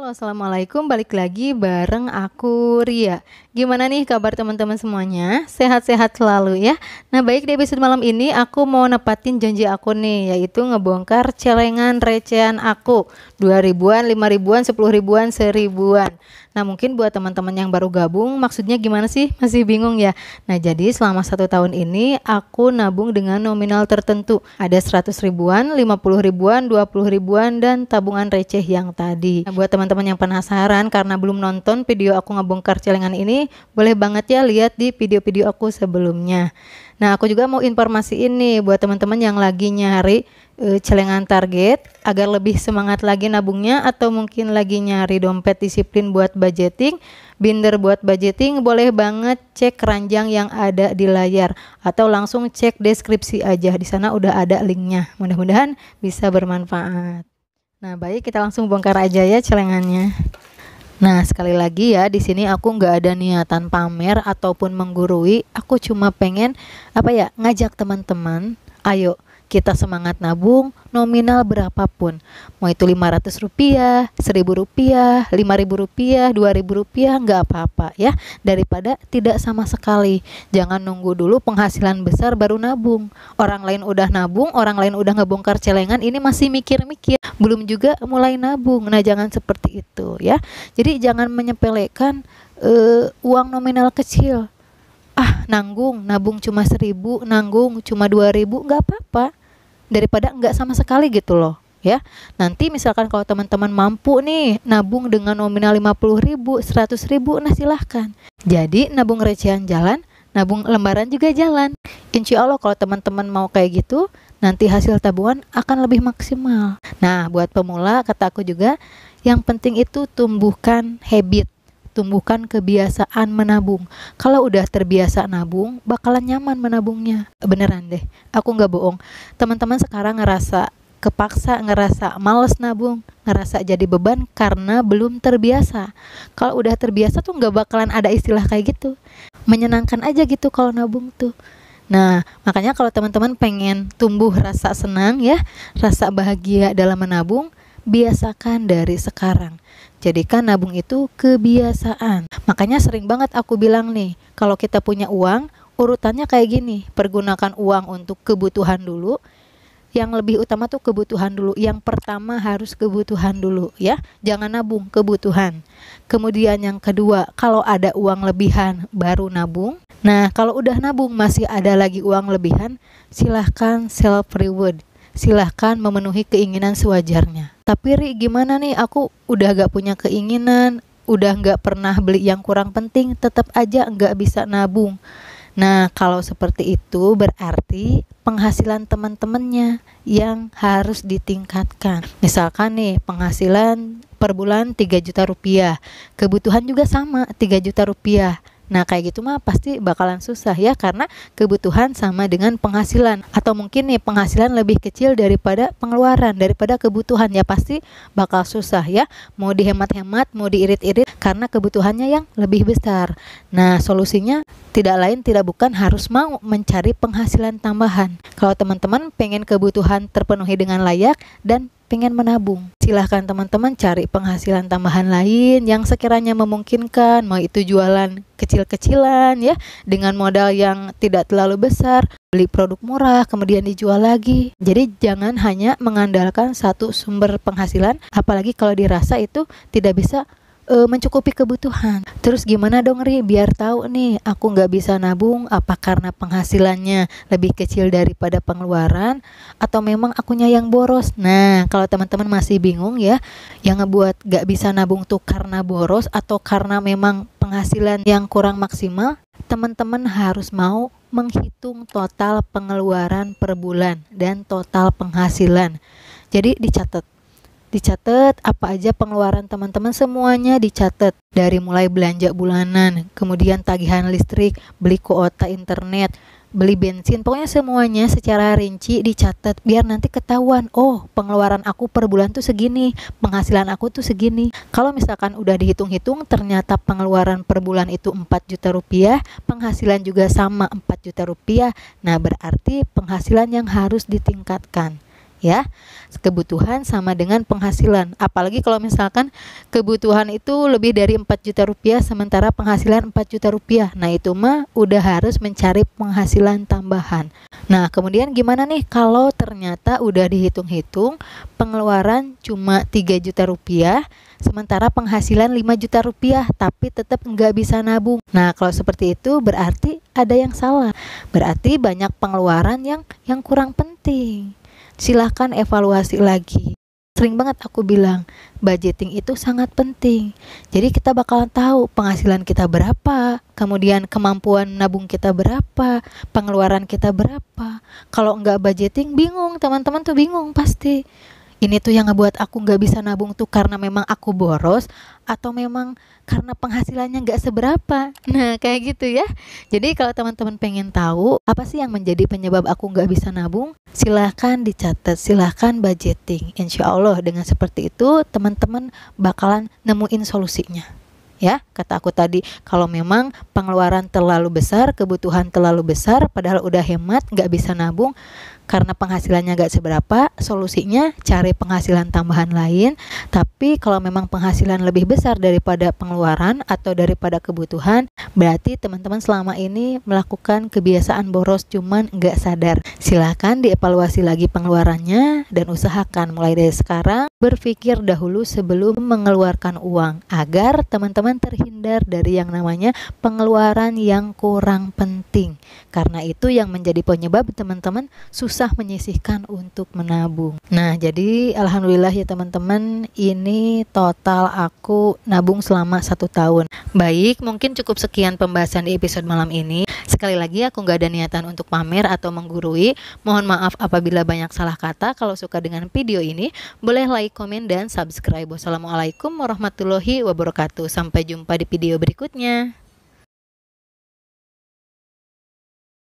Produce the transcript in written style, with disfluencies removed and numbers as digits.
Halo, assalamualaikum. Balik lagi bareng aku Ria. Gimana nih kabar teman-teman semuanya? Sehat-sehat selalu ya. Nah, baik, di episode malam ini aku mau nepatin janji aku nih, yaitu ngebongkar celengan recehan aku 2 ribuan, 5 ribuan, 10 ribuan, 1 ribuan. Nah, mungkin buat teman-teman yang baru gabung, maksudnya gimana sih? Masih bingung ya? Nah, jadi selama 1 tahun ini aku nabung dengan nominal tertentu. Ada 100 ribuan, 50 ribuan, 20 ribuan, dan tabungan receh yang tadi. Nah, buat teman-teman yang penasaran karena belum nonton video aku ngebongkar celengan ini, boleh banget ya lihat di video-video aku sebelumnya. Nah, aku juga mau informasi ini buat teman-teman yang lagi nyari celengan target agar lebih semangat lagi nabungnya, atau mungkin lagi nyari dompet disiplin buat budgeting, binder buat budgeting, boleh banget cek keranjang yang ada di layar atau langsung cek deskripsi aja, di sana udah ada linknya. Mudah-mudahan bisa bermanfaat. Nah, baik, kita langsung bongkar aja ya celengannya. Nah, sekali lagi ya, di sini aku nggak ada niatan pamer ataupun menggurui. Aku cuma pengen ngajak teman-teman, ayo kita semangat nabung nominal berapapun. Mau itu 500 rupiah, 1000 rupiah, 5000 rupiah, 2000 rupiah, nggak apa-apa ya. Daripada tidak sama sekali. Jangan nunggu dulu penghasilan besar baru nabung. Orang lain udah nabung, orang lain udah ngebongkar celengan, ini masih mikir-mikir, belum juga mulai nabung. Nah, jangan seperti itu ya. Jadi jangan menyepelekan uang nominal kecil. Nabung cuma 1000, nanggung cuma 2000, nggak apa-apa, daripada nggak sama sekali gitu loh ya. Nanti misalkan kalau teman-teman mampu nih nabung dengan nominal 50 ribu, 100 ribu, nah silahkan. Jadi nabung recehan jalan, nabung lembaran juga jalan. Insya Allah kalau teman-teman mau kayak gitu, nanti hasil tabungan akan lebih maksimal. Nah, buat pemula, kata aku juga, yang penting itu tumbuhkan habit, tumbuhkan kebiasaan menabung. Kalau udah terbiasa nabung, bakalan nyaman menabungnya. Beneran deh, aku nggak bohong. Teman-teman sekarang ngerasa kepaksa, ngerasa males nabung, ngerasa jadi beban karena belum terbiasa. Kalau udah terbiasa tuh nggak bakalan ada istilah kayak gitu. Menyenangkan aja gitu kalau nabung tuh. Nah, makanya kalau teman-teman pengen tumbuh rasa senang ya, rasa bahagia dalam menabung, biasakan dari sekarang. Jadikan nabung itu kebiasaan. Makanya sering banget aku bilang nih, kalau kita punya uang, urutannya kayak gini. Pergunakan uang untuk kebutuhan dulu. Yang lebih utama tuh kebutuhan dulu. Yang pertama harus kebutuhan dulu ya. Jangan nabung, kebutuhan. Kemudian yang kedua, kalau ada uang lebihan baru nabung. Nah, kalau udah nabung masih ada lagi uang lebihan, silahkan self reward. Silahkan memenuhi keinginan sewajarnya. Tapi Ri, gimana nih, aku udah gak punya keinginan, udah gak pernah beli yang kurang penting, tetap aja gak bisa nabung. Nah, kalau seperti itu berarti penghasilan teman-temannya yang harus ditingkatkan. Misalkan nih, penghasilan per bulan 3 juta rupiah, kebutuhan juga sama 3 juta rupiah. Nah, kayak gitu mah pasti bakalan susah ya, karena kebutuhan sama dengan penghasilan. Atau mungkin nih penghasilan lebih kecil daripada pengeluaran, daripada kebutuhan, ya pasti bakal susah ya. Mau dihemat-hemat, mau diirit-irit karena kebutuhannya yang lebih besar. Nah, solusinya tidak lain tidak bukan harus mau mencari penghasilan tambahan. Kalau teman-teman pengen kebutuhan terpenuhi dengan layak dan pengen menabung, silahkan teman-teman cari penghasilan tambahan lain yang sekiranya memungkinkan. Mau itu jualan kecil-kecilan ya, dengan modal yang tidak terlalu besar, beli produk murah kemudian dijual lagi. Jadi jangan hanya mengandalkan satu sumber penghasilan, apalagi kalau dirasa itu tidak bisa mencukupi kebutuhan. Terus gimana dong Ri, biar tahu nih aku nggak bisa nabung, apa karena penghasilannya lebih kecil daripada pengeluaran, atau memang akunya yang boros? Nah, kalau teman-teman masih bingung ya, yang ngebuat nggak bisa nabung tuh karena boros atau karena memang penghasilan yang kurang maksimal, teman-teman harus mau menghitung total pengeluaran per bulan dan total penghasilan. Jadi dicatat apa aja pengeluaran teman-teman, semuanya dicatat, dari mulai belanja bulanan, kemudian tagihan listrik, beli kuota internet, beli bensin, pokoknya semuanya secara rinci dicatat biar nanti ketahuan, oh pengeluaran aku per bulan tuh segini, penghasilan aku tuh segini. Kalau misalkan udah dihitung-hitung ternyata pengeluaran per bulan itu 4 juta rupiah, penghasilan juga sama 4 juta rupiah, nah berarti penghasilan yang harus ditingkatkan. ya. Kebutuhan sama dengan penghasilan. Apalagi kalau misalkan kebutuhan itu lebih dari 4 juta rupiah sementara penghasilan 4 juta rupiah. Nah, itu mah udah harus mencari penghasilan tambahan. Nah, kemudian gimana nih kalau ternyata udah dihitung-hitung pengeluaran cuma 3 juta rupiah sementara penghasilan 5 juta rupiah tapi tetap nggak bisa nabung. Nah, kalau seperti itu berarti ada yang salah. Berarti banyak pengeluaran yang kurang penting. Silahkan evaluasi lagi. Sering banget aku bilang, budgeting itu sangat penting. Jadi kita bakalan tahu penghasilan kita berapa, kemudian kemampuan nabung kita berapa, pengeluaran kita berapa. Kalau nggak budgeting, bingung, teman-teman tuh bingung pasti. Ini tuh yang ngebuat aku nggak bisa nabung tuh karena memang aku boros atau memang karena penghasilannya nggak seberapa. Nah, kayak gitu ya. Jadi kalau teman-teman pengen tahu apa sih yang menjadi penyebab aku nggak bisa nabung, silahkan dicatat, silahkan budgeting. Insya Allah dengan seperti itu teman-teman bakalan nemuin solusinya. Ya, kata aku tadi, kalau memang pengeluaran terlalu besar, kebutuhan terlalu besar, padahal udah hemat, nggak bisa nabung, karena penghasilannya gak seberapa, solusinya cari penghasilan tambahan lain. Tapi kalau memang penghasilan lebih besar daripada pengeluaran atau daripada kebutuhan, berarti teman-teman selama ini melakukan kebiasaan boros cuman gak sadar. Silahkan dievaluasi lagi pengeluarannya dan usahakan mulai dari sekarang berpikir dahulu sebelum mengeluarkan uang agar teman-teman terhindar dari yang namanya pengeluaran yang kurang penting. Karena itu yang menjadi penyebab teman-teman susah menyisihkan untuk menabung. Nah, jadi alhamdulillah ya teman-teman, ini total aku nabung selama 1 tahun. Baik, mungkin cukup sekian pembahasan di episode malam ini. Sekali lagi aku gak ada niatan untuk pamer atau menggurui. Mohon maaf apabila banyak salah kata. Kalau suka dengan video ini, boleh like, komen, dan subscribe. Wassalamualaikum warahmatullahi wabarakatuh. Sampai jumpa di video berikutnya.